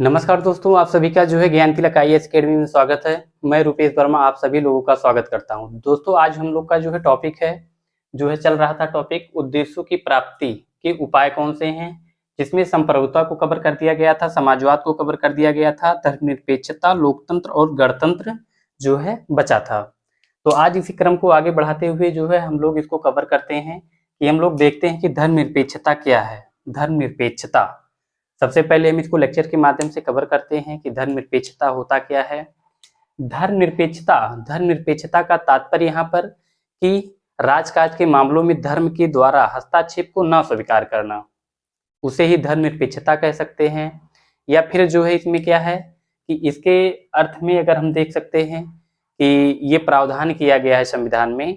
नमस्कार दोस्तों, आप सभी का जो है ज्ञान तिलक IAS अकेडमी में स्वागत है। मैं रुपेश वर्मा आप सभी लोगों का स्वागत करता हूं। दोस्तों, आज हम लोग का जो है टॉपिक है, जो है चल रहा था टॉपिक उद्देश्यों की प्राप्ति के उपाय कौन से हैं, जिसमें संप्रभुता को कवर कर दिया गया था, समाजवाद को कवर कर दिया गया था, धर्मनिरपेक्षता, लोकतंत्र और गणतंत्र जो है बचा था। तो आज इसी क्रम को आगे बढ़ाते हुए जो है हम लोग इसको कवर करते हैं कि हम लोग देखते हैं कि धर्मनिरपेक्षता क्या है। धर्मनिरपेक्षता सबसे पहले हम इसको लेक्चर के माध्यम से कवर करते हैं कि धर्मनिरपेक्षता होता क्या है। धर्मनिरपेक्षता का तात्पर्य यहाँ पर कि राजकाज के मामलों में धर्म के द्वारा हस्तक्षेप को न स्वीकार करना, उसे ही धर्मनिरपेक्षता कह सकते हैं। या फिर जो है इसमें क्या है कि इसके अर्थ में अगर हम देख सकते हैं कि ये प्रावधान किया गया है संविधान में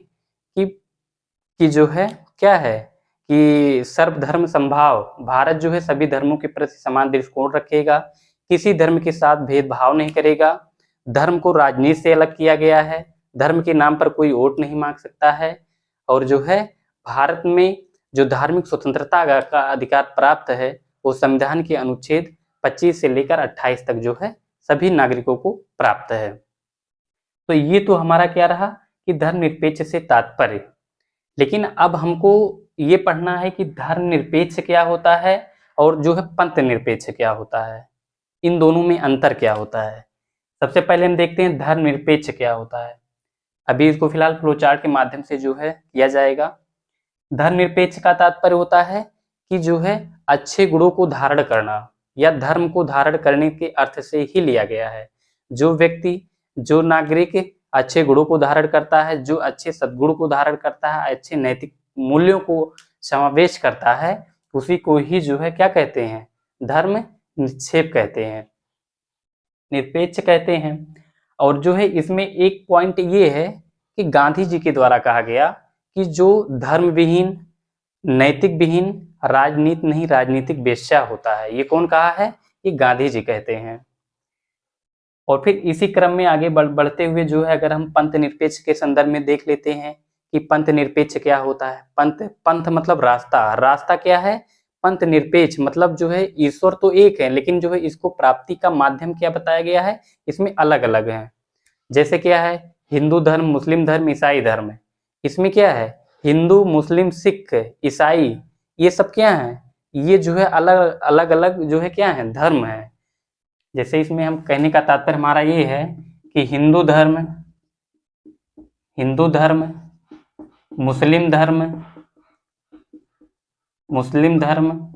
कि जो है क्या है कि सर्वधर्म समभाव, भारत जो है सभी धर्मों के प्रति समान दृष्टिकोण रखेगा, किसी धर्म के साथ भेदभाव नहीं करेगा, धर्म को राजनीति से अलग किया गया है, धर्म के नाम पर कोई वोट नहीं मांग सकता है, और जो है भारत में जो धार्मिक स्वतंत्रता का अधिकार प्राप्त है वो संविधान के अनुच्छेद 25 से लेकर 28 तक जो है सभी नागरिकों को प्राप्त है। तो ये तो हमारा क्या रहा कि धर्मनिरपेक्ष से तात्पर्य। लेकिन अब हमको ये पढ़ना है कि धर्मनिरपेक्ष क्या होता है और जो है पंथ निरपेक्ष क्या होता है, इन दोनों में अंतर क्या होता है। सबसे पहले हम देखते हैं धर्मनिरपेक्ष क्या होता है। अभी इसको फिलहाल फ्लो चार्ट के माध्यम से जो है किया जाएगा। धर्मनिरपेक्ष का तात्पर्य होता है कि जो है अच्छे गुणों को धारण करना या धर्म को धारण करने के अर्थ से ही लिया गया है। जो व्यक्ति, जो नागरिक अच्छे गुणों को धारण करता है, जो अच्छे सद्गुण को धारण करता है, अच्छे नैतिक मूल्यों को समावेश करता है, उसी को ही जो है क्या कहते हैं, धर्म निक्षेप कहते हैं, निरपेक्ष कहते हैं। और जो है इसमें एक पॉइंट ये है कि गांधी जी के द्वारा कहा गया कि जो धर्म विहीन, नैतिक विहीन राजनीति नहीं राजनीतिक वेश्या होता है। ये कौन कहा है? ये गांधी जी कहते हैं। और फिर इसी क्रम में आगे बढ़ते हुए जो है अगर हम पंथ निरपेक्ष के संदर्भ में देख लेते हैं कि पंथ निरपेक्ष क्या होता है। पंथ मतलब रास्ता, रास्ता क्या है? पंथ निरपेक्ष मतलब जो है ईश्वर तो एक है, लेकिन जो है इसको प्राप्ति का माध्यम क्या बताया गया है, इसमें अलग अलग है। जैसे क्या है, हिंदू धर्म, मुस्लिम धर्म, ईसाई धर्म। इसमें क्या है, हिंदू, मुस्लिम, सिख, ईसाई, ये सब क्या है, ये जो है अलग अलग अलग जो है क्या है, धर्म है। जैसे इसमें हम कहने का तात्पर्य हमारा ये है कि हिंदू धर्म, मुस्लिम धर्म,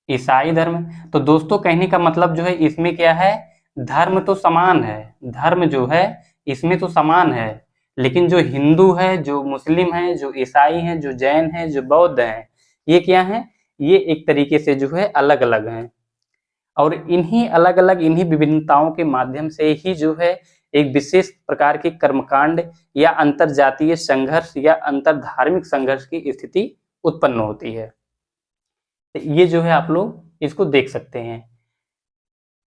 ईसाई धर्म। तो दोस्तों कहने का मतलब जो है इसमें क्या है, धर्म तो समान है, धर्म जो है इसमें तो समान है, लेकिन जो हिंदू है, जो मुस्लिम है, जो ईसाई है, जो जैन है, जो बौद्ध है, ये क्या है, ये एक तरीके से जो है अलग अलग हैं। और इन्हीं अलग अलग, इन्हीं विभिन्नताओं के माध्यम से ही जो है एक विशेष प्रकार के कर्मकांड या अंतर जातीय संघर्ष या अंतर धार्मिक संघर्ष की स्थिति उत्पन्न होती है। तो ये जो है आप लोग इसको देख सकते हैं।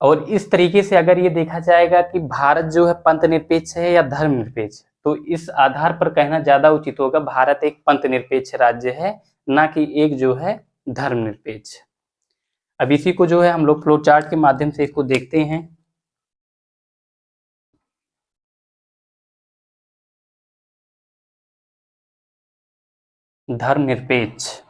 और इस तरीके से अगर ये देखा जाएगा कि भारत जो है पंथ निरपेक्ष है या धर्म निरपेक्ष, तो इस आधार पर कहना ज्यादा उचित होगा भारत एक पंथ निरपेक्ष राज्य है, ना कि एक जो है धर्म निरपेक्ष। अब इसी को जो है हम लोग फ्लो चार्ट के माध्यम से इसको देखते हैं। धर्मनिरपेक्ष,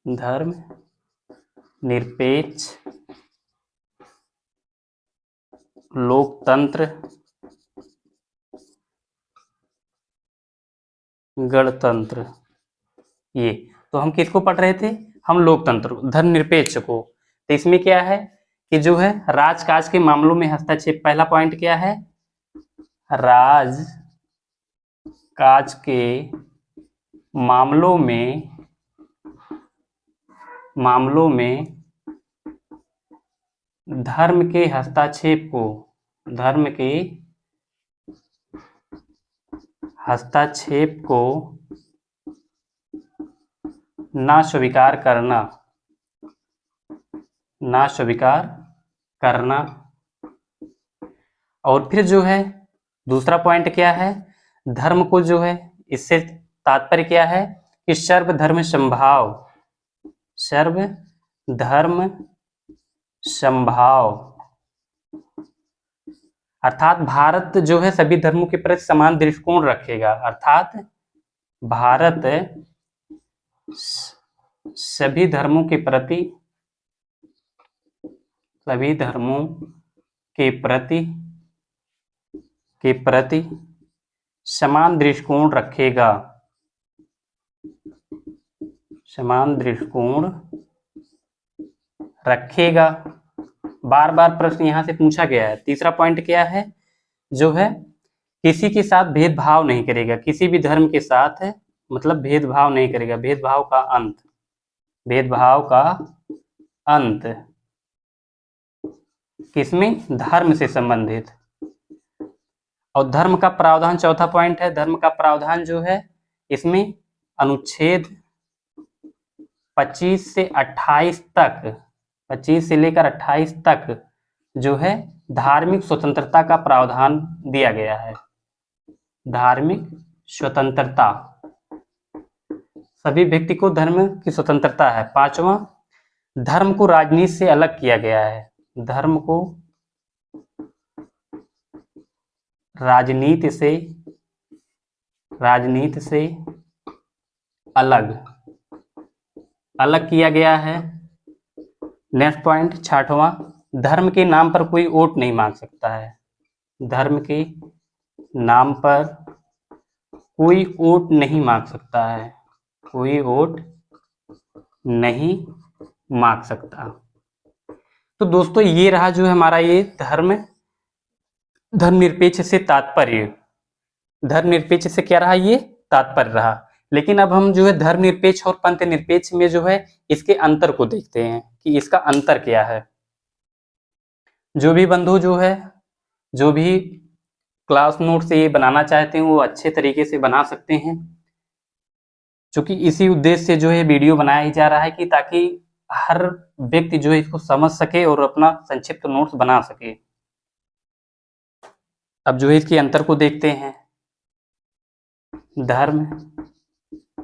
धर्म निरपेक्ष, लोकतंत्र, गणतंत्र। ये तो हम किसको पढ़ रहे थे, हम लोकतंत्र, धर्मनिरपेक्ष को। तो इसमें क्या है कि जो है राजकाज के मामलों में हस्तक्षेप, पहला पॉइंट क्या है, राजकाज के मामलों में धर्म के हस्तक्षेप को ना स्वीकार करना। और फिर जो है दूसरा पॉइंट क्या है, धर्म को जो है इससे तात्पर्य क्या है कि सर्वधर्म समभाव, सर्वधर्म समभाव, अर्थात भारत जो है सभी धर्मों के प्रति समान दृष्टिकोण रखेगा, अर्थात भारत सभी धर्मों के प्रति, सभी धर्मों के प्रति समान दृष्टिकोण रखेगा, समान दृष्टिकोण रखेगा। बार बार प्रश्न यहां से पूछा गया है। तीसरा पॉइंट क्या है, जो है किसी के साथ भेदभाव नहीं करेगा, किसी भी धर्म के साथ मतलब भेदभाव नहीं करेगा, भेदभाव का अंत, भेदभाव का अंत किसमें, धर्म से संबंधित। और धर्म का प्रावधान, चौथा पॉइंट है धर्म का प्रावधान जो है इसमें अनुच्छेद 25 से 28 तक, 25 से लेकर 28 तक जो है धार्मिक स्वतंत्रता का प्रावधान दिया गया है, धार्मिक स्वतंत्रता, सभी व्यक्ति को धर्म की स्वतंत्रता है। पांचवा, धर्म को राजनीति से अलग किया गया है, धर्म को राजनीति से अलग किया गया है। नेक्स्ट पॉइंट छठवां, धर्म के नाम पर कोई वोट नहीं मांग सकता है, धर्म के नाम पर कोई वोट नहीं मांग सकता है, कोई वोट नहीं मांग सकता। तो दोस्तों ये रहा जो है हमारा ये धर्मनिरपेक्ष से तात्पर्य, धर्मनिरपेक्ष से क्या रहा, ये तात्पर्य रहा। लेकिन अब हम जो है धर्मनिरपेक्ष और पंथ निरपेक्ष में जो है इसके अंतर को देखते हैं कि इसका अंतर क्या है। जो भी बंधु जो है, जो भी क्लास नोट से ये बनाना चाहते हैं वो अच्छे तरीके से बना सकते हैं, क्योंकि इसी उद्देश्य से जो है वीडियो बनाया ही जा रहा है कि ताकि हर व्यक्ति जो है इसको समझ सके और अपना संक्षिप्त नोट्स बना सके। अब जो है इसके अंतर को देखते हैं। धर्म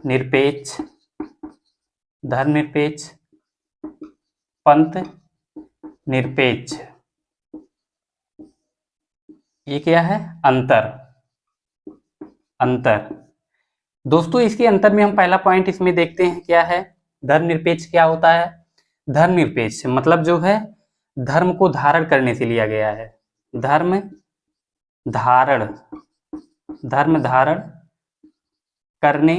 निरपेक्ष, पंथ निरपेक्ष, ये क्या है, अंतर। दोस्तों इसके अंतर में हम पहला पॉइंट इसमें देखते हैं क्या है, धर्मनिरपेक्ष क्या होता है। धर्मनिरपेक्ष मतलब जो है धर्म को धारण करने से लिया गया है, धर्म धारण करने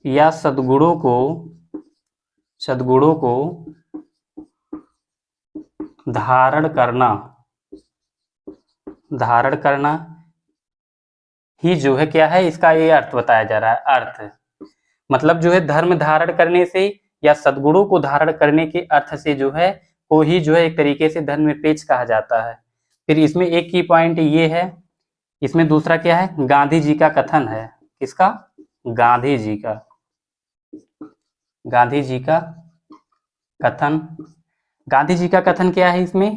या सद्गुणों को धारण करना ही जो है क्या है, इसका ये अर्थ बताया जा रहा है। अर्थ मतलब जो है धर्म धारण करने से या सद्गुणों को धारण करने के अर्थ से जो है को ही जो है एक तरीके से धर्मनिरपेक्ष कहा जाता है। फिर इसमें एक की पॉइंट ये है, इसमें दूसरा क्या है, गांधी जी का कथन है, किसका, गांधी जी का कथन। गांधी जी का कथन क्या है इसमें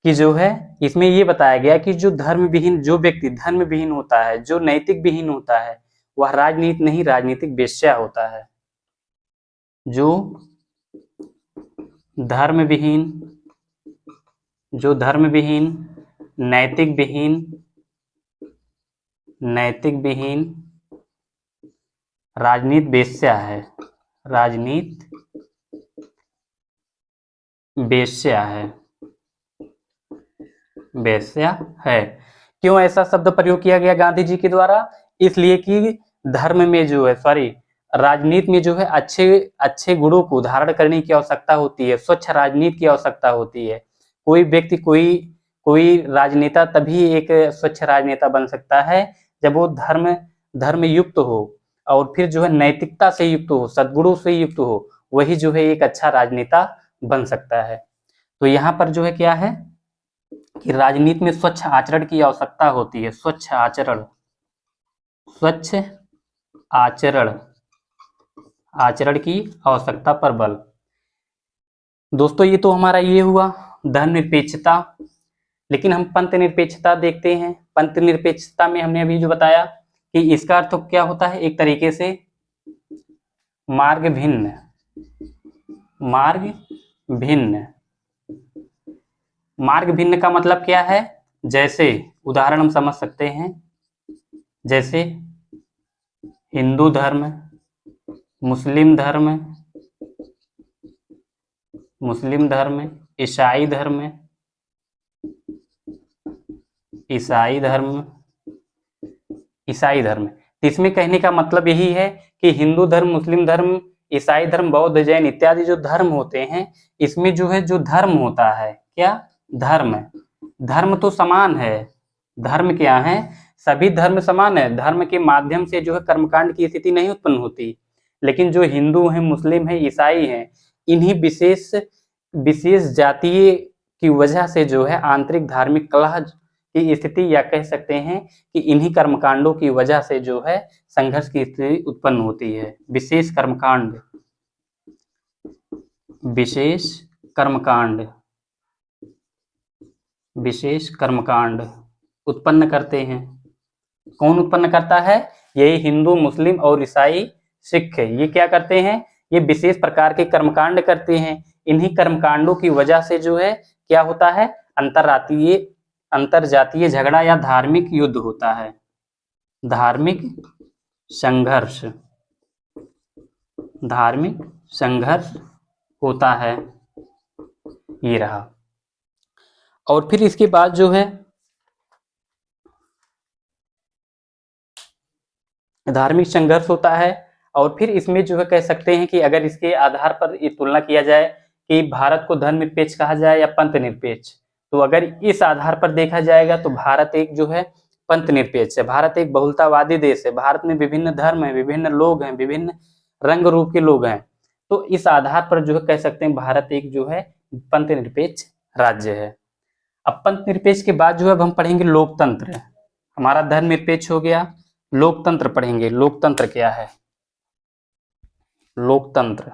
कि जो है इसमें ये बताया गया कि जो जो व्यक्ति धर्म विहीन होता है, जो नैतिक विहीन होता है, वह राजनीति नहीं राजनीतिक वेश्या होता है। जो धर्म विहीन नैतिक विहीन राजनीति वेश्या है, वेश्या है। क्यों ऐसा शब्द प्रयोग किया गया गांधी जी के द्वारा, इसलिए कि धर्म में जो है राजनीति में जो है अच्छे गुणों को धारण करने की आवश्यकता होती है, स्वच्छ राजनीति की आवश्यकता होती है। कोई व्यक्ति कोई राजनेता तभी एक स्वच्छ राजनेता बन सकता है जब वो धर्म युक्त हो और फिर जो है नैतिकता से युक्त हो, सद्गुणों से युक्त हो, वही जो है एक अच्छा राजनेता बन सकता है। तो यहाँ पर जो है क्या है कि राजनीति में स्वच्छ आचरण की आवश्यकता होती है, स्वच्छ आचरण की आवश्यकता पर बल। दोस्तों ये तो हमारा ये हुआ धर्मनिरपेक्षता लेकिन हम पंथ निरपेक्षता देखते हैं। पंथ निरपेक्षता में हमने अभी जो बताया कि इसका अर्थ क्या होता है, एक तरीके से मार्ग भिन्न, मार्ग भिन्न। मार्ग भिन्न का मतलब क्या है, जैसे उदाहरण हम समझ सकते हैं, जैसे हिंदू धर्म, मुस्लिम धर्म, ईसाई धर्म, ईसाई धर्म। तो इसमें कहने का मतलब यही है कि हिंदू धर्म, मुस्लिम धर्म, ईसाई धर्म, बौद्ध, जैन इत्यादि जो धर्म होते हैं, इसमें जो है जो धर्म होता है, क्या धर्म, धर्म तो समान है। धर्म क्या है, सभी धर्म समान है। धर्म के माध्यम से जो है कर्मकांड की स्थिति नहीं उत्पन्न होती, लेकिन जो हिंदू हैं, मुस्लिम हैं, ईसाई हैं, इन्हीं विशेष जातीय की वजह से जो है आंतरिक धार्मिक कलह की स्थिति, या कह सकते हैं कि इन्हीं कर्मकांडों की वजह से जो है संघर्ष की स्थिति उत्पन्न होती है। विशेष कर्मकांड उत्पन्न करते हैं। कौन उत्पन्न करता है, यही हिंदू, मुस्लिम और ईसाई, सिख, ये क्या करते हैं, ये विशेष प्रकार के कर्मकांड करते हैं। इन्हीं कर्मकांडों की वजह से जो है क्या होता है, अंतरजातीय झगड़ा या धार्मिक युद्ध होता है, धार्मिक संघर्ष होता है। ये रहा। और फिर इसके बाद जो है धार्मिक संघर्ष होता है, और फिर इसमें जो है कह सकते हैं कि अगर इसके आधार पर ये तुलना किया जाए कि भारत को धर्मनिरपेक्ष कहा जाए या पंथ निरपेक्ष, तो अगर इस आधार पर देखा जाएगा तो भारत एक जो है पंथ निरपेक्ष है। भारत एक बहुलतावादी देश है। भारत में विभिन्न धर्म हैं, विभिन्न लोग हैं, विभिन्न रंग रूप के लोग हैं। तो इस आधार पर जो है कह सकते हैं भारत एक जो है पंथ निरपेक्ष राज्य है। अब पंथ निरपेक्ष के बाद जो है अब हम पढ़ेंगे लोकतंत्र। हमारा धर्म निरपेक्ष हो गया, लोकतंत्र पढ़ेंगे। लोकतंत्र क्या है, लोकतंत्र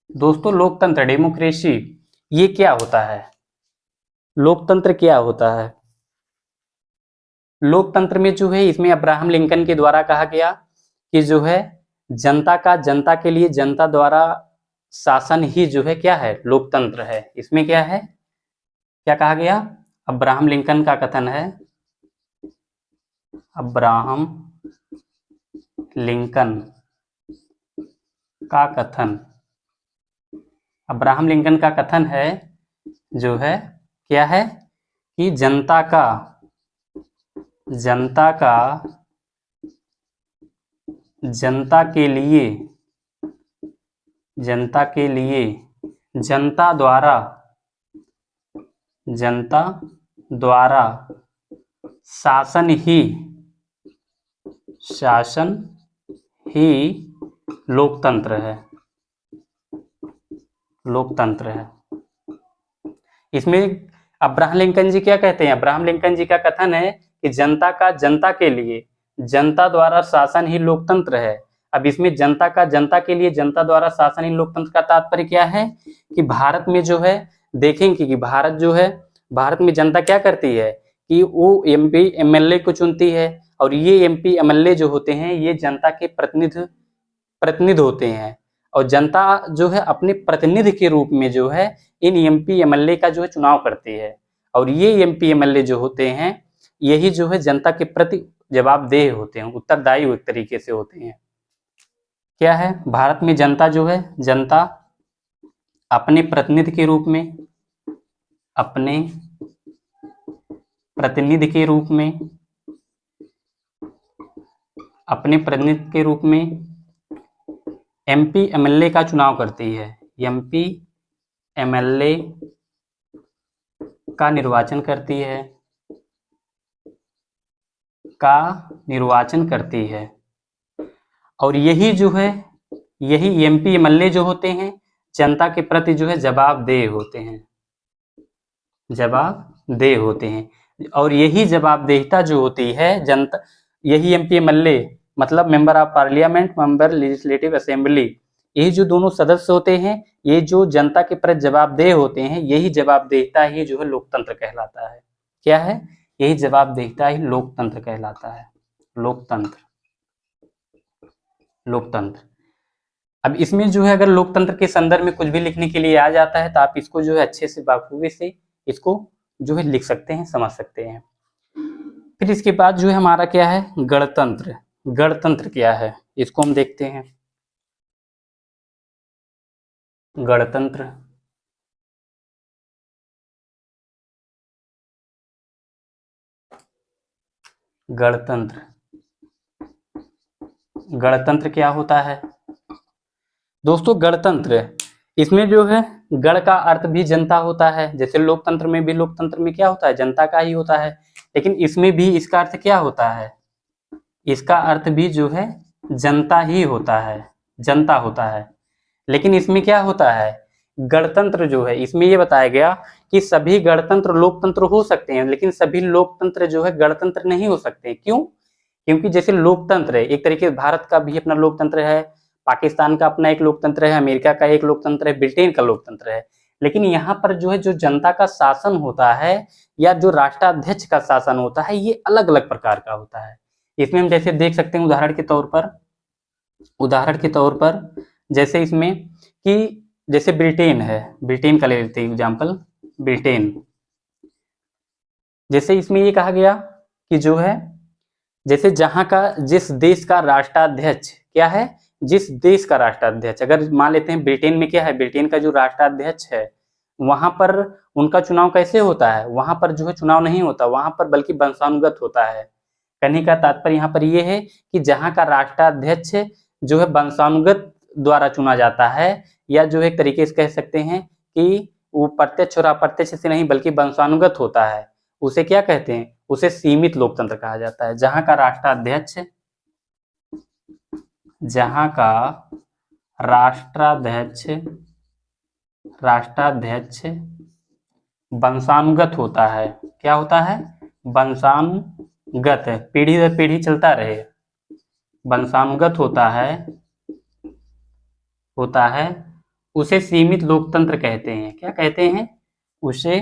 दोस्तों, लोकतंत्र, डेमोक्रेसी, ये क्या होता है, लोकतंत्र क्या होता है। लोकतंत्र में जो है इसमें अब्राहम लिंकन के द्वारा कहा गया कि जो है जनता के लिए जनता द्वारा शासन ही जो है क्या है, लोकतंत्र है। इसमें क्या है, क्या कहा गया, अब्राहम लिंकन का कथन है, अब्राहम लिंकन का कथन है जो है क्या है कि जनता के लिए जनता द्वारा शासन ही लोकतंत्र है। इसमें अब्राहम लिंकन जी क्या कहते हैं, अब्राहम लिंकन जी का कथन है कि जनता के लिए जनता द्वारा शासन ही लोकतंत्र है। अब इसमें जनता के लिए जनता द्वारा शासन ही लोकतंत्र का तात्पर्य क्या है कि भारत में जो है देखेंगे कि भारत में जनता क्या करती है कि वो एमपी एमएलए को चुनती है, और ये एमपी एमएलए जो होते हैं ये जनता के प्रतिनिधि होते हैं, और जनता जो है अपने प्रतिनिधि के रूप में जो है इन एमपी एमएलए का जो है चुनाव करती है, और ये एमपी एमएलए जो होते हैं यही जो है जनता के प्रति जवाबदेह होते हैं, उत्तरदायी एक तरीके से होते हैं। क्या है, भारत में जनता अपने प्रतिनिधि के रूप में एमपी एमएलए का चुनाव करती है, एमपी एमएलए का निर्वाचन करती है, और यही एमपी एमएलए जो होते हैं जनता के प्रति जो है जवाबदेह होते हैं। जवाबदेह होते हैं। और यही जवाबदेहिता जो होती है जनता, यही एमपीएमएलए मतलब member of parliament, member legislative assembly, ये जो दोनों सदस्य होते हैं, ये जो जनता के प्रति जवाबदेह होते हैं, यही जवाबदेहिता ही जो है लोकतंत्र कहलाता है। क्या है? यही जवाबदेहिता ही लोकतंत्र कहलाता है। लोकतंत्र, लोकतंत्र। अब इसमें जो है अगर लोकतंत्र के संदर्भ में कुछ भी लिखने के लिए आ जाता है तो आप इसको जो है अच्छे से बाखूबी से इसको जो है लिख सकते हैं, समझ सकते हैं। फिर इसके बाद जो है हमारा क्या है? गणतंत्र। गणतंत्र क्या है इसको हम देखते हैं। गणतंत्र, गणतंत्र, गणतंत्र क्या होता है दोस्तों? गणतंत्र, इसमें जो है गण का अर्थ भी जनता होता है। जैसे लोकतंत्र में भी, लोकतंत्र में क्या होता है? जनता का ही होता है। लेकिन इसमें भी इसका अर्थ क्या होता है? इसका अर्थ भी जो है जनता ही होता है, जनता होता है। लेकिन इसमें क्या होता है? गणतंत्र जो है, इसमें ये बताया गया कि सभी गणतंत्र लोकतंत्र हो सकते हैं, लेकिन सभी लोकतंत्र जो है गणतंत्र नहीं हो सकते। क्यों? क्योंकि जैसे लोकतंत्र है, एक तरीके से भारत का भी अपना लोकतंत्र है, पाकिस्तान का अपना एक लोकतंत्र है, अमेरिका का एक लोकतंत्र है, ब्रिटेन का लोकतंत्र है। लेकिन यहाँ पर जो है जो जनता का शासन होता है या जो राष्ट्राध्यक्ष का शासन होता है, ये अलग अलग प्रकार का होता है। इसमें हम जैसे देख सकते हैं उदाहरण के तौर पर जैसे इसमें कि जैसे ब्रिटेन है, ब्रिटेन का ले लेते हैं एग्जाम्पल, ब्रिटेन। जैसे इसमें ये कहा गया कि जो है जैसे जहां का, जिस देश का राष्ट्राध्यक्ष क्या है, जिस देश का राष्ट्राध्यक्ष, अगर मान लेते हैं ब्रिटेन में क्या है, ब्रिटेन का जो राष्ट्राध्यक्ष है वहां पर उनका चुनाव कैसे होता है? वहां पर जो है चुनाव नहीं होता, वहां पर बल्कि वंशानुगत होता है। कहने का तात्पर्य यहाँ पर यह है कि जहां का राष्ट्राध्यक्ष जो है वंशानुगत द्वारा चुना जाता है, या जो एक तरीके से कह सकते हैं कि वो प्रत्यक्ष और अप्रत्यक्ष से नहीं बल्कि वंशानुगत होता है, उसे क्या कहते हैं? उसे सीमित लोकतंत्र कहा जाता है। जहां का राष्ट्राध्यक्ष, जहां का राष्ट्राध्यक्ष वंशानुगत होता है। क्या होता है? वंशानुगत, पीढ़ी दर पीढ़ी चलता रहे, वंशानुगत होता है, उसे सीमित लोकतंत्र कहते हैं। क्या कहते हैं? उसे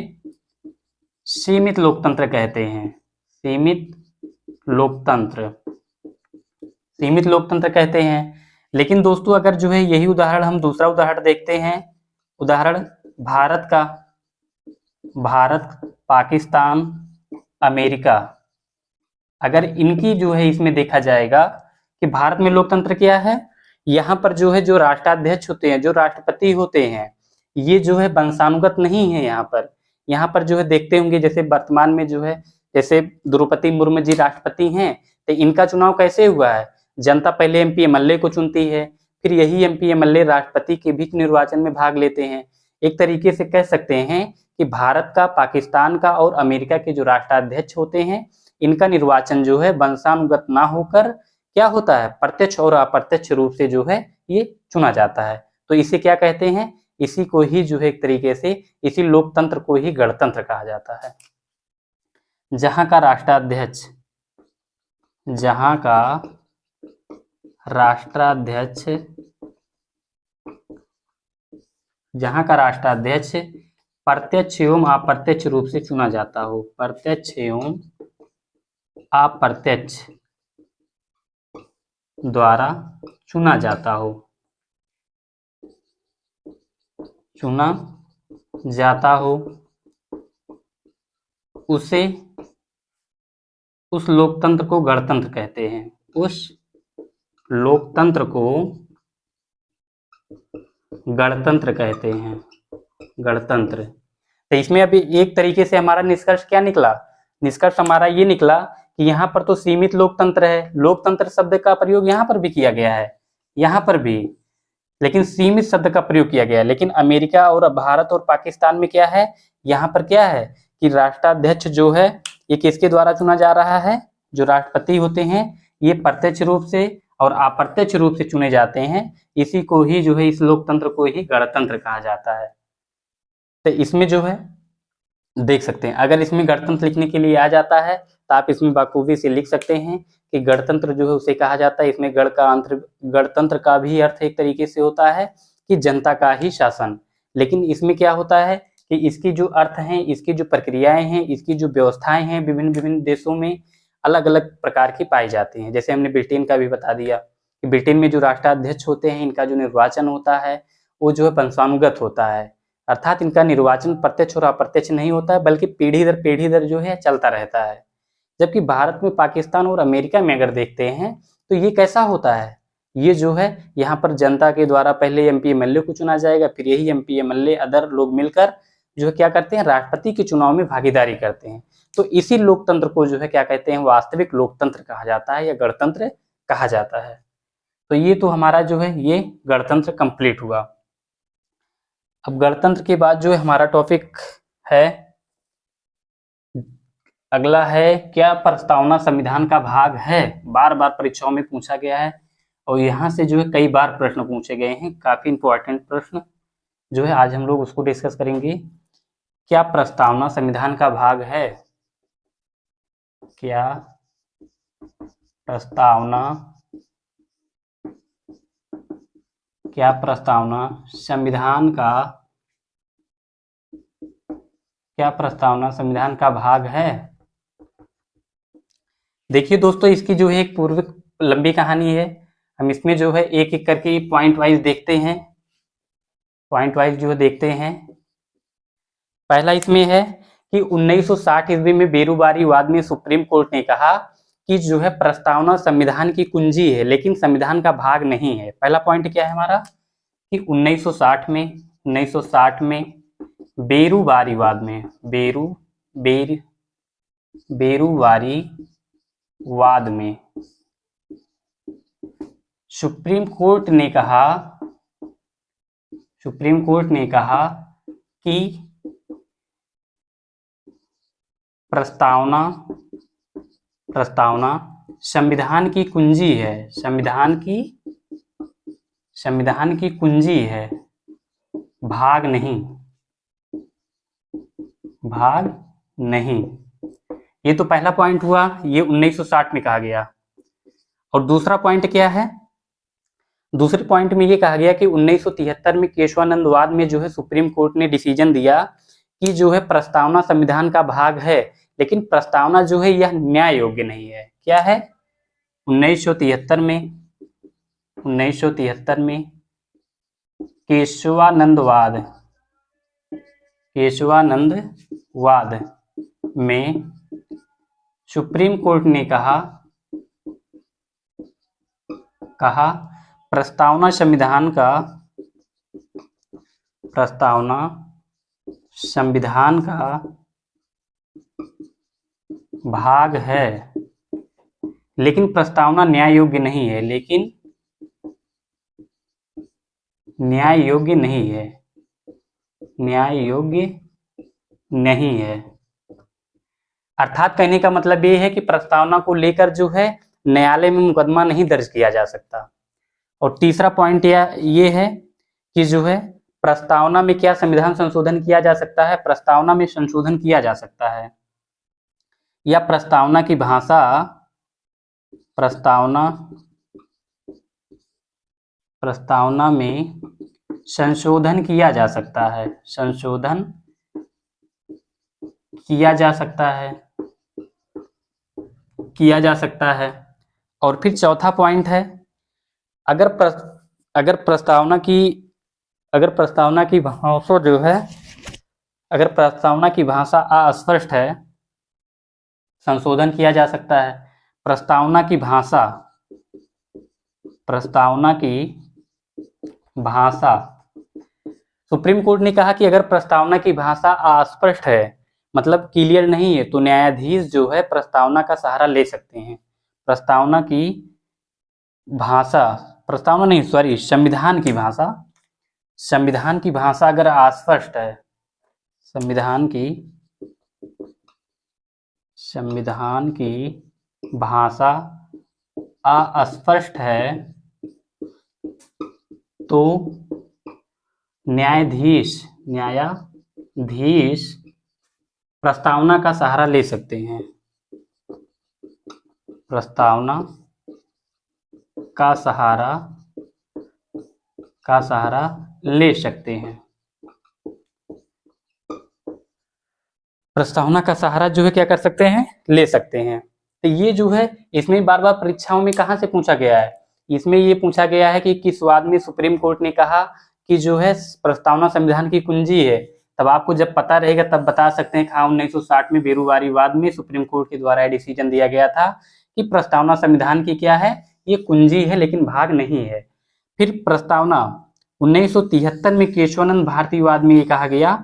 सीमित लोकतंत्र कहते हैं। सीमित लोकतंत्र कहते हैं। लेकिन दोस्तों अगर जो है यही उदाहरण हम दूसरा उदाहरण देखते हैं, उदाहरण भारत का, भारत, पाकिस्तान, अमेरिका, अगर इनकी जो है इसमें देखा जाएगा कि भारत में लोकतंत्र क्या है, यहाँ पर जो है जो राष्ट्राध्यक्ष होते हैं, जो राष्ट्रपति होते हैं, ये जो है वंशानुगत नहीं है। यहाँ पर जो है देखते होंगे जैसे वर्तमान में जो है जैसे द्रौपदी मुर्मू जी राष्ट्रपति हैं, तो इनका चुनाव कैसे हुआ है? जनता पहले एमपीएमएलए को चुनती है, फिर यही एमपीएमएलए राष्ट्रपति के बीच निर्वाचन में भाग लेते हैं। एक तरीके से कह सकते हैं कि भारत का, पाकिस्तान का और अमेरिका के जो राष्ट्राध्यक्ष होते हैं, इनका निर्वाचन जो है वंशानुगत ना होकर क्या होता है? प्रत्यक्ष और अप्रत्यक्ष रूप से जो है ये चुना जाता है। तो इसे क्या कहते हैं? इसी को ही जो है एक तरीके से, इसी लोकतंत्र को ही गणतंत्र कहा जाता है। जहां का राष्ट्राध्यक्ष प्रत्यक्ष एवं अप्रत्यक्ष रूप से चुना जाता हो, प्रत्यक्ष एवं अप्रत्यक्ष द्वारा चुना जाता हो, उसे, उस लोकतंत्र को गणतंत्र कहते हैं। उस लोकतंत्र को गणतंत्र कहते हैं, गणतंत्र। तो इसमें अभी एक तरीके से हमारा निष्कर्ष क्या निकला? निष्कर्ष हमारा ये निकला कि यहाँ पर तो सीमित लोकतंत्र है, लोकतंत्र शब्द का प्रयोग यहाँ पर भी किया गया है, यहाँ पर भी, लेकिन सीमित शब्द का प्रयोग किया गया है। लेकिन अमेरिका और भारत और पाकिस्तान में क्या है? यहाँ पर क्या है कि राष्ट्राध्यक्ष जो है ये किसके द्वारा चुना जा रहा है? जो राष्ट्रपति होते हैं ये प्रत्यक्ष रूप से और अप्रत्यक्ष रूप से चुने जाते हैं। इसी को ही जो है, इस लोकतंत्र को ही गणतंत्र कहा जाता है। तो इसमें जो है देख सकते हैं। अगर इसमें गणतंत्र लिखने के लिए आ जाता है तो आप इसमें बखूबी से लिख सकते हैं कि गणतंत्र जो है उसे कहा जाता है। इसमें गणतंत्र का भी अर्थ एक तरीके से होता है कि जनता का ही शासन। लेकिन इसमें क्या होता है कि इसकी जो अर्थ हैं, इसकी जो प्रक्रियाएं हैं, इसकी जो व्यवस्थाएं हैं, विभिन्न विभिन्न देशों में अलग अलग प्रकार की पाई जाती हैं। जैसे हमने ब्रिटेन का भी बता दिया कि ब्रिटेन में जो राष्ट्राध्यक्ष होते हैं, इनका जो निर्वाचन होता है वो जो है वंशानुगत होता है, अर्थात इनका निर्वाचन प्रत्यक्ष और अप्रत्यक्ष नहीं होता है, बल्कि पीढ़ी दर जो है चलता रहता है। जबकि भारत में, पाकिस्तान और अमेरिका में अगर देखते हैं तो ये कैसा होता है, ये जो है यहाँ पर जनता के द्वारा पहले एमपी एमएलए को चुना जाएगा, फिर यही एमपी एमएलए अदर लोग मिलकर जो है क्या करते हैं, राष्ट्रपति के चुनाव में भागीदारी करते हैं। तो इसी लोकतंत्र को जो है क्या कहते हैं, वास्तविक लोकतंत्र कहा जाता है या गणतंत्र कहा जाता है। तो ये तो हमारा जो है ये गणतंत्र कंप्लीट हुआ। अब गणतंत्र के बाद जो है हमारा टॉपिक है, अगला है, क्या प्रस्तावना संविधान का भाग है। बार बार परीक्षाओं में पूछा गया है और यहाँ से जो है कई बार प्रश्न पूछे गए हैं, काफी इंपॉर्टेंट प्रश्न जो है आज हम लोग उसको डिस्कस करेंगे। क्या प्रस्तावना संविधान का भाग है? क्या प्रस्तावना संविधान का भाग है? देखिए दोस्तों, इसकी जो है एक पूर्व लंबी कहानी है। हम इसमें जो है एक एक करके पॉइंट वाइज देखते हैं, पहला इसमें है कि 1960 ईस्वी में बेरूबारी वाद में सुप्रीम कोर्ट ने कहा कि जो है प्रस्तावना संविधान की कुंजी है लेकिन संविधान का भाग नहीं है। पहला पॉइंट क्या है हमारा कि 1960 में बेरूबारी वाद में सुप्रीम कोर्ट ने कहा कि प्रस्तावना संविधान की कुंजी है, संविधान की कुंजी है, भाग नहीं। ये तो पहला पॉइंट हुआ, ये 1960 में कहा गया। और दूसरा पॉइंट क्या है, दूसरे पॉइंट में ये कहा गया कि 1973 में केशवानंद वाद में जो है सुप्रीम कोर्ट ने डिसीजन दिया कि जो है प्रस्तावना संविधान का भाग है लेकिन प्रस्तावना जो है यह न्याय योग्य नहीं है। क्या है? 1973 में केशवानंद वाद में सुप्रीम कोर्ट ने कहा प्रस्तावना संविधान का भाग है लेकिन प्रस्तावना न्याय योग्य नहीं है, अर्थात कहने का मतलब ये है कि प्रस्तावना को लेकर जो है न्यायालय में मुकदमा नहीं दर्ज किया जा सकता। और तीसरा पॉइंट ये है कि जो है प्रस्तावना में क्या संविधान संशोधन किया जा सकता है, प्रस्तावना में संशोधन किया जा सकता है या प्रस्तावना की भाषा प्रस्तावना में संशोधन किया जा सकता है। और फिर चौथा पॉइंट है, अगर प्रस्तावना की भाषा जो है, अगर प्रस्तावना की भाषा अस्पष्ट है, संशोधन किया जा सकता है। प्रस्तावना की भाषा सुप्रीम कोर्ट ने कहा कि अगर प्रस्तावना की भाषा अस्पष्ट है, मतलब क्लियर नहीं है, तो न्यायाधीश जो है प्रस्तावना का सहारा ले सकते हैं। संविधान की भाषा अगर अस्पष्ट है, संविधान की भाषा अस्पष्ट है तो न्यायाधीश प्रस्तावना का सहारा ले सकते हैं, प्रस्तावना का सहारा ले सकते हैं। प्रस्तावना का सहारा जो है क्या कर सकते हैं, ले सकते हैं। तो ये जो है इसमें बार बार परीक्षाओं में कहाँ से पूछा गया है, इसमें ये पूछा गया है कि किस वाद में सुप्रीम कोर्ट ने कहा कि जो है प्रस्तावना संविधान की कुंजी है। तब आपको जब पता रहेगा तब बता सकते हैं। हाँ, 1960 में बेरूवारी वाद में सुप्रीम कोर्ट के द्वारा डिसीजन दिया गया था कि प्रस्तावना संविधान की क्या है, ये कुंजी है लेकिन भाग नहीं है। फिर प्रस्तावना 1973 में केशवानंद भारती वाद में ये कहा गया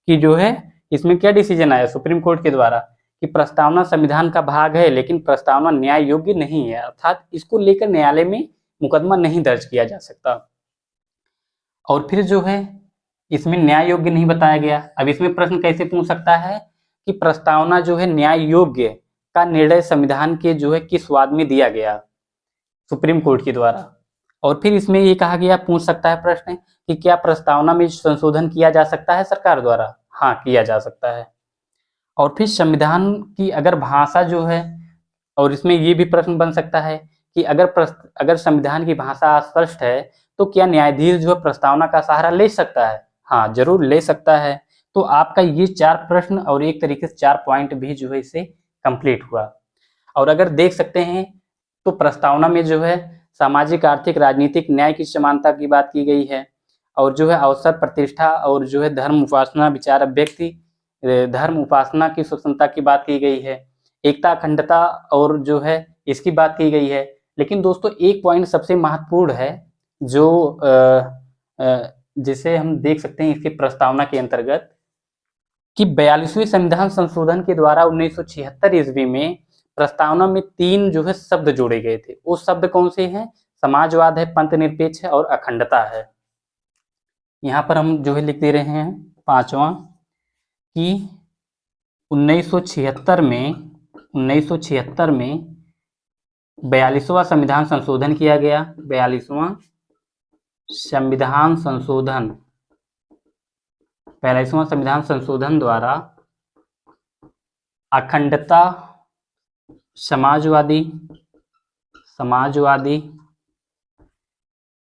कि जो है इसमें क्या डिसीजन आया सुप्रीम कोर्ट के द्वारा कि प्रस्तावना संविधान का भाग है लेकिन प्रस्तावना न्याय योग्य नहीं है, अर्थात इसको लेकर न्यायालय में मुकदमा नहीं दर्ज किया जा सकता। और फिर जो है इसमें न्याय योग्य नहीं बताया गया। अब इसमें प्रश्न कैसे पूछ सकता है कि प्रस्तावना जो है न्याय योग्य का निर्णय संविधान के जो है किस वाद में दिया गया सुप्रीम कोर्ट के द्वारा। और फिर इसमें ये कहा गया, पूछ सकता है प्रश्न कि क्या प्रस्तावना में संशोधन किया जा सकता है सरकार द्वारा, हाँ किया जा सकता है। और फिर संविधान की अगर भाषा जो है, और इसमें ये भी प्रश्न बन सकता है कि अगर संविधान की भाषा अस्पष्ट है तो क्या न्यायाधीश जो है प्रस्तावना का सहारा ले सकता है, हाँ जरूर ले सकता है। तो आपका ये 4 प्रश्न और एक तरीके से 4 पॉइंट भी जो है इससे कंप्लीट हुआ। और अगर देख सकते हैं तो प्रस्तावना में जो है सामाजिक आर्थिक राजनीतिक न्याय की समानता की बात की गई है, और जो है अवसर प्रतिष्ठा और जो है धर्म उपासना विचार अभिव्यक्ति धर्म उपासना की स्वतंत्रता की बात की गई है, एकता अखंडता और जो है इसकी बात की गई है। लेकिन दोस्तों एक पॉइंट सबसे महत्वपूर्ण है जो जिसे हम देख सकते हैं इसके प्रस्तावना के अंतर्गत कि 42वें संविधान संशोधन के द्वारा 1976 ईस्वी में प्रस्तावना में 3 जो है शब्द जोड़े गए थे। वो शब्द कौन से हैं, समाजवाद है, पंथ निरपेक्ष है और अखंडता है। यहाँ पर हम जो है लिख दे रहे हैं 5वां कि 1976 में 42वां संविधान संशोधन किया गया। 42वां संविधान संशोधन द्वारा अखंडता समाजवादी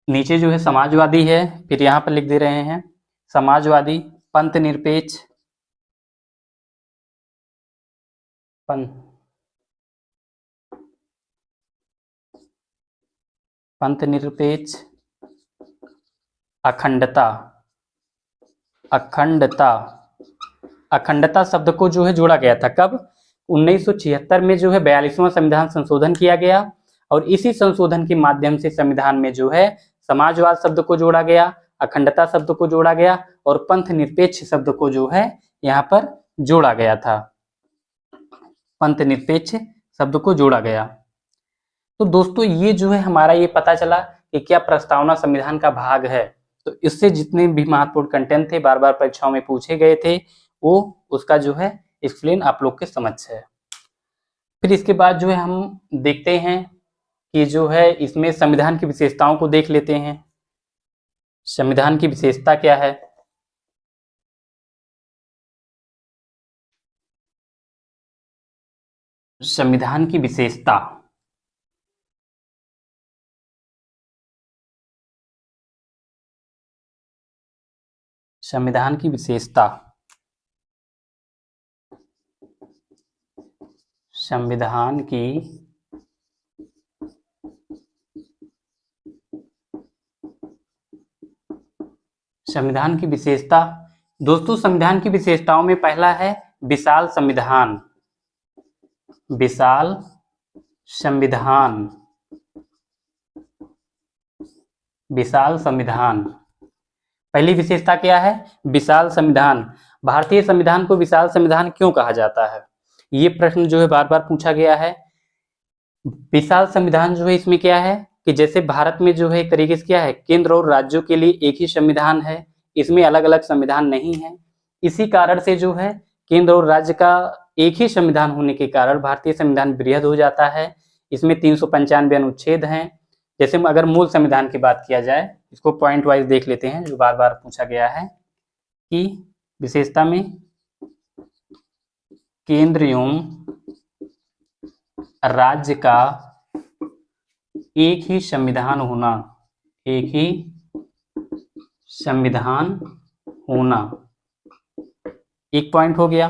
नीचे जो है समाजवादी है, फिर यहाँ पर लिख दे रहे हैं समाजवादी, पंथ निरपेक्ष अखंडता शब्द को जो है जोड़ा गया था। कब, 1976 में जो है 42वां संविधान संशोधन किया गया, और इसी संशोधन के माध्यम से संविधान में जो है समाजवाद शब्द को जोड़ा गया, अखंडता शब्द को जोड़ा गया और पंथ निरपेक्ष शब्द को जो है यहाँ पर जोड़ा गया था, पंथ निरपेक्ष शब्द को जोड़ा गया। तो दोस्तों ये जो है हमारा ये पता चला कि क्या प्रस्तावना संविधान का भाग है। तो इससे जितने भी महत्वपूर्ण कंटेंट थे, बार बार परीक्षाओं में पूछे गए थे, वो उसका जो है एक्सप्लेन आप लोग के समझ है। फिर इसके बाद जो है हम देखते हैं कि जो है इसमें संविधान की विशेषताओं को देख लेते हैं। संविधान की विशेषता क्या है, संविधान की विशेषता संविधान की विशेषता संविधान की विशेषता दोस्तों, संविधान की विशेषताओं में पहला है विशाल संविधान। विशाल संविधान पहली विशेषता क्या है, विशाल संविधान। भारतीय संविधान को विशाल संविधान क्यों कहा जाता है, ये प्रश्न जो है बार बार पूछा गया है। विशाल संविधान जो है इसमें क्या है कि जैसे भारत में जो है एक तरीके से क्या है, केंद्र और राज्यों के लिए एक ही संविधान है, इसमें अलग अलग संविधान नहीं है। इसी कारण से जो है केंद्र और राज्य का एक ही संविधान होने के कारण भारतीय संविधान वृहद हो जाता है। इसमें 395 अनुच्छेद हैं। जैसे अगर मूल संविधान की बात किया जाए, इसको पॉइंट वाइज देख लेते हैं जो बार बार पूछा गया है कि विशेषता में केंद्र एवं राज्य का एक ही संविधान होना, एक ही संविधान होना, एक पॉइंट हो गया।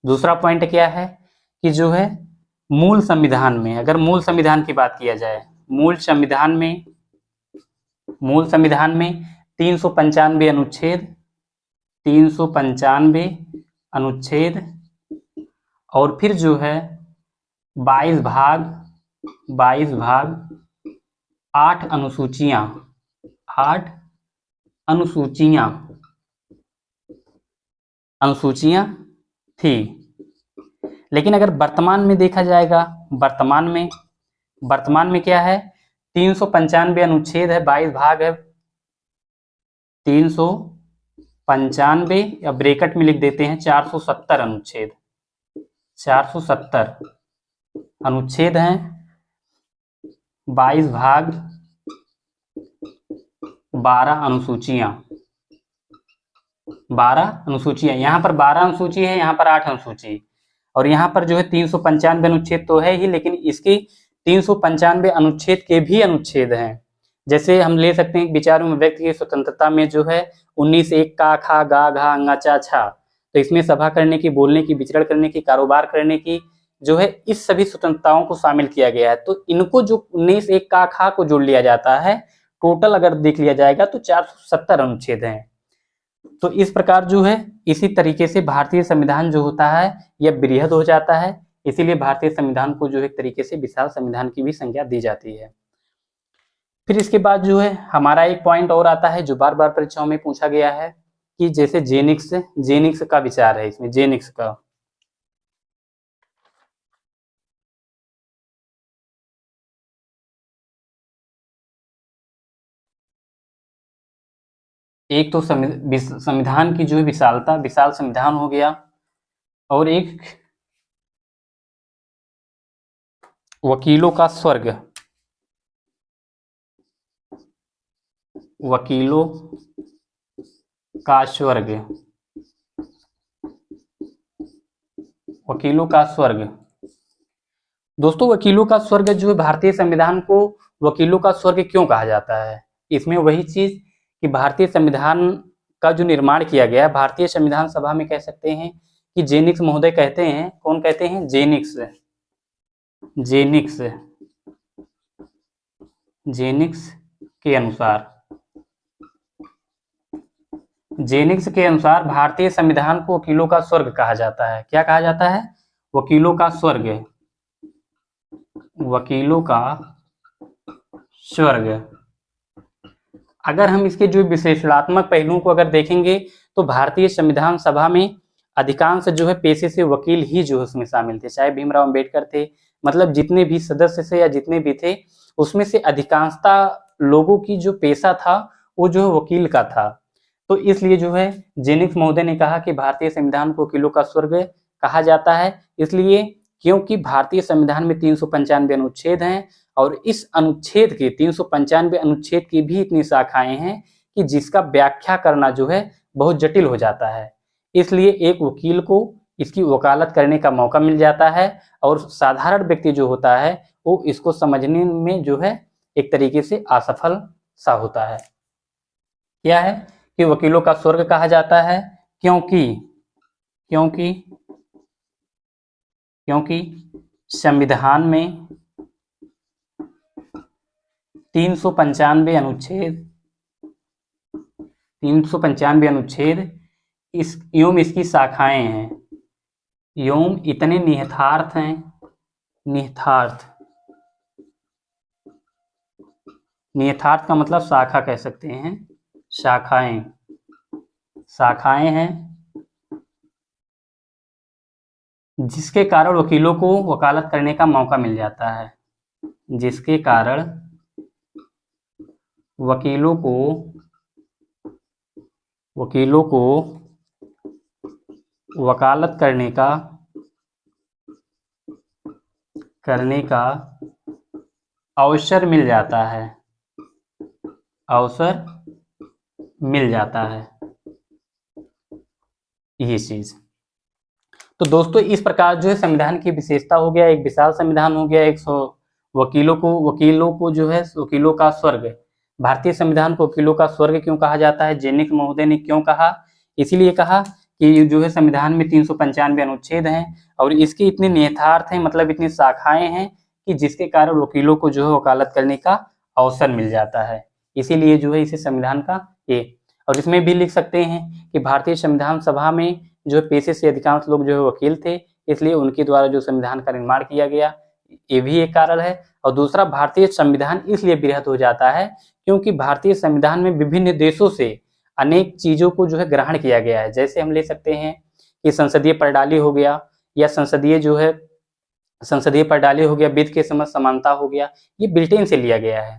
दूसरा पॉइंट क्या है कि जो है मूल संविधान में, अगर मूल संविधान की बात किया जाए, मूल संविधान में 395 अनुच्छेद, 395 अनुच्छेद और फिर जो है 22 भाग 8 अनुसूचियां थी। लेकिन अगर वर्तमान में देखा जाएगा, वर्तमान में क्या है, 395 अनुच्छेद है, 22 भाग है, 395 या ब्रैकेट में लिख देते हैं 470 अनुच्छेद, 470 अनुच्छेद हैं, 22 भाग 12 अनुसूचियां, 12 अनुसूचियां, यहाँ पर 12 अनुसूची है, यहाँ पर 8 अनुसूची, और यहाँ पर जो है 395 अनुच्छेद तो है ही, लेकिन इसके 395 अनुच्छेद के भी अनुच्छेद हैं। जैसे हम ले सकते हैं विचारों में व्यक्ति की स्वतंत्रता में जो है 19(1) का, खा, गा, घा, अंगा, चा, छा, तो इसमें सभा करने की, बोलने की, विचरण करने की, कारोबार करने की जो है इस सभी स्वतंत्रताओं को शामिल किया गया है। तो इनको जो 19(1) का, खा को जोड़ लिया जाता है, टोटल अगर देख लिया जाएगा तो 470 अनुच्छेद हैं। तो इस प्रकार जो है इसी तरीके से भारतीय संविधान जो होता है यह बृहद हो जाता है, इसीलिए भारतीय संविधान को जो एक तरीके से विशाल संविधान की भी संज्ञा दी जाती है। फिर इसके बाद जो है हमारा एक पॉइंट और आता है जो बार बार परीक्षाओं में पूछा गया है कि जैसे जेनिक्स का विचार है, इसमें जेनिक्स का, एक तो संविधान की जो है विशालता, विशाल संविधान हो गया, और एक वकीलों का स्वर्ग, वकीलों का स्वर्ग, वकीलों का स्वर्ग। दोस्तों वकीलों का स्वर्ग जो है, भारतीय संविधान को वकीलों का स्वर्ग क्यों कहा जाता है? इसमें वही चीज कि भारतीय संविधान का जो निर्माण किया गया, भारतीय संविधान सभा में कह सकते हैं कि जेनिक्स महोदय कहते हैं, कौन कहते हैं? जेनिक्स, जेनिक्स के अनुसार भारतीय संविधान को वकीलों का स्वर्ग कहा जाता है। क्या कहा जाता है? वकीलों का स्वर्ग, वकीलों का स्वर्ग। अगर हम इसके जो विश्लेषणात्मक पहलुओं को अगर देखेंगे तो भारतीय संविधान सभा में अधिकांश जो है पेशे से वकील ही जो है उसमें शामिल थे, चाहे भीमराव अंबेडकर थे, मतलब जितने भी सदस्य से या जितने भी थे उसमें से अधिकांशता लोगों की जो पेशा था वो जो है वकील का था। तो इसलिए जो है जेनिक्स महोदय ने कहा कि भारतीय संविधान को वकीलों का स्वर्ग कहा जाता है, इसलिए क्योंकि भारतीय संविधान में 395 अनुच्छेद हैं और इस अनुच्छेद के 395 अनुच्छेद की भी इतनी शाखाएं हैं कि जिसका व्याख्या करना जो है बहुत जटिल हो जाता है। इसलिए एक वकील को इसकी वकालत करने का मौका मिल जाता है और साधारण व्यक्ति जो होता है वो इसको समझने में जो है एक तरीके से असफल सा होता है। क्या है कि वकीलों का स्वर्ग कहा जाता है? क्योंकि संविधान में 395 अनुच्छेद एवं इसकी शाखाएं हैं, एवं इतने निहितार्थ हैं, निहितार्थ का मतलब शाखा कह सकते हैं, शाखाएं हैं जिसके कारण वकीलों को वकालत करने का मौका मिल जाता है, जिसके कारण वकीलों को वकालत करने का अवसर मिल जाता है, ये चीज। तो दोस्तों इस प्रकार जो है संविधान की विशेषता हो गया, एक विशाल संविधान हो गया, 100 वकीलों को जो है वकीलों का स्वर्ग। भारतीय संविधान को वकीलों का स्वर्ग क्यों कहा जाता है, जेनिक महोदय ने क्यों कहा? इसीलिए कहा कि जो है संविधान में 395 अनुच्छेद हैं और इसके इतने निहितार्थ हैं, मतलब इतनी शाखाएं हैं कि जिसके कारण वकीलों को जो है वकालत करने का अवसर मिल जाता है। इसीलिए जो है इसे संविधान का ये, और इसमें भी लिख सकते हैं कि भारतीय संविधान सभा में जो पेशे से अधिकांश लोग जो है वकील थे, इसलिए उनके द्वारा जो संविधान का निर्माण किया गया, ये भी एक कारण है। और दूसरा, भारतीय संविधान इसलिए बृहद हो जाता है क्योंकि भारतीय संविधान में विभिन्न देशों से अनेक चीजों को जो है ग्रहण किया गया है। जैसे हम ले सकते हैं कि संसदीय प्रणाली हो गया, या संसदीय प्रणाली हो गया, वित्त के समझ समानता हो गया, ये ब्रिटेन से लिया गया है।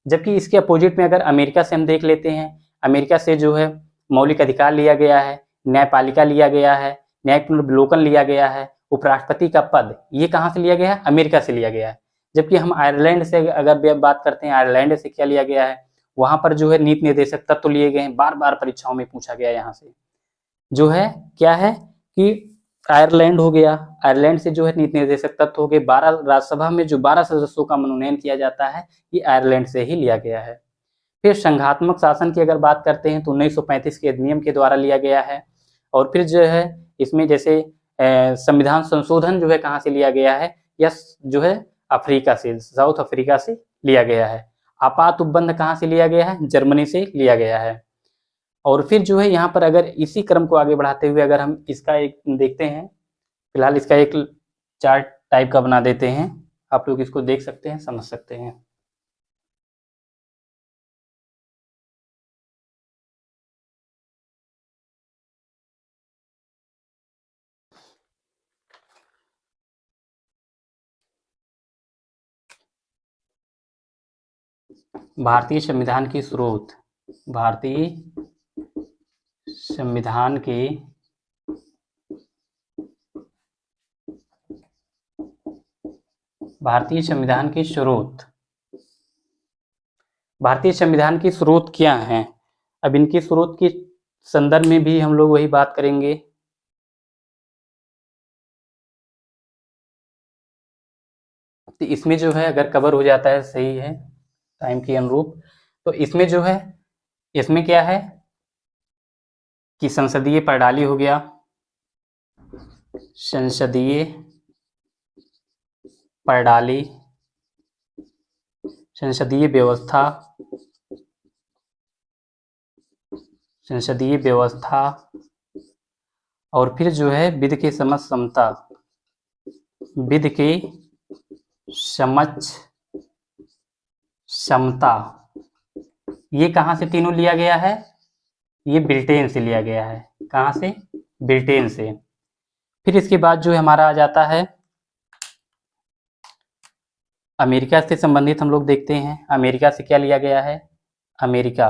जबकि इसके अपोजिट में अगर अमेरिका से हम देख लेते हैं, अमेरिका से जो है मौलिक अधिकार लिया गया है, न्यायपालिका लिया गया है, न्यायिक पुनर्विलोकन लिया गया है, उपराष्ट्रपति का पद, ये कहाँ से लिया गया है? अमेरिका से लिया गया है। जबकि हम आयरलैंड से अगर बात करते हैं, आयरलैंड से क्या लिया गया है, वहां पर जो है नीति निर्देशक तत्व लिए गए हैं, बार बार परीक्षाओं में पूछा गया। यहाँ से जो है क्या है कि आयरलैंड हो गया, आयरलैंड से जो है नीति निर्देशक तत्व हो गए। 12 राज्यसभा में जो 12 सदस्यों का मनोनयन किया जाता है, ये आयरलैंड से ही लिया गया है। फिर संघात्मक शासन की अगर बात करते हैं तो 1935 के अधिनियम के द्वारा लिया गया है। और फिर जो है इसमें जैसे संविधान संशोधन जो है कहाँ से लिया गया है, या जो है अफ्रीका से, साउथ अफ्रीका से लिया गया है। आपात उपबंध कहाँ से लिया गया है? जर्मनी से लिया गया है। और फिर जो है यहाँ पर अगर इसी क्रम को आगे बढ़ाते हुए अगर हम इसका एक देखते हैं, फिलहाल इसका एक चार्ट टाइप का बना देते हैं, आप लोग इसको देख सकते हैं, समझ सकते हैं। भारतीय संविधान की स्रोत, भारतीय संविधान की स्रोत, भारतीय संविधान की स्रोत क्या है? अब इनकी स्रोत के संदर्भ में भी हम लोग वही बात करेंगे। तो इसमें जो है अगर कवर हो जाता है, सही है टाइम के अनुरूप, तो इसमें जो है, इसमें क्या है कि संसदीय प्रणाली हो गया, संसदीय प्रणाली, संसदीय व्यवस्था, संसदीय व्यवस्था, और फिर जो है विधि के समझ समता, विधि के समझ समता, ये कहाँ से तीनों लिया गया है? ये ब्रिटेन से लिया गया है। कहाँ से? ब्रिटेन से। फिर इसके बाद जो हमारा आ जाता है अमेरिका से संबंधित, हम लोग देखते हैं अमेरिका से क्या लिया गया है। अमेरिका